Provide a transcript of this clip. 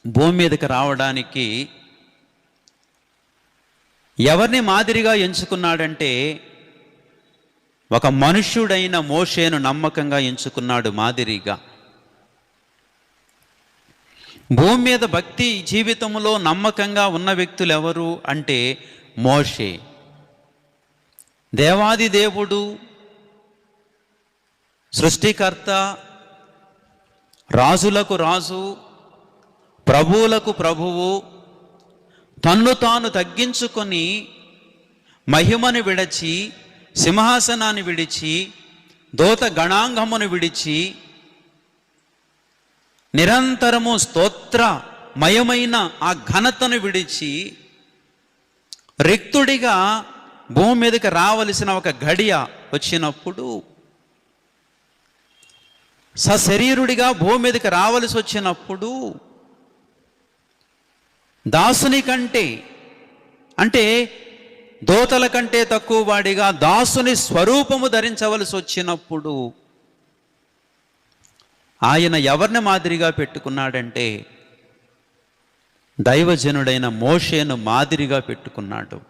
భూమి మీదకి రావడానికి ఎవరిని మాదిరిగా ఎంచుకున్నాడంటే ఒక మనుష్యుడైన మోషేను నమ్మకంగా ఎంచుకున్నాడు మాదిరిగా. భూమి మీద భక్తి జీవితంలో నమ్మకంగా ఉన్న వ్యక్తులు ఎవరు అంటే మోషే. దేవాది దేవుడు, సృష్టికర్త, రాజులకు రాజు, ప్రభువులకు ప్రభువు, తన్ను తాను తగ్గించుకొని మహిమను విడిచి, సింహాసనాన్ని విడిచి, దూత గణాంగమును విడిచి, నిరంతరము స్తోత్రమయమైన ఆ ఘనతను విడిచి రిక్తుడిగా భూమి మీదకి రావలసిన ఒక గడియ వచ్చినప్పుడు, సశరీరుడిగా భూమి మీదకి రావలసి వచ్చినప్పుడు దాసుని కంటే అంటే దోతల కంటే తక్కువ వాడిగా దాసుని స్వరూపము ధరించవలసి వచ్చినప్పుడు ఆయన ఎవరిని మాదిరిగా పెట్టుకున్నాడంటే దైవజనుడైన మోషేను మాదిరిగా పెట్టుకున్నాడు.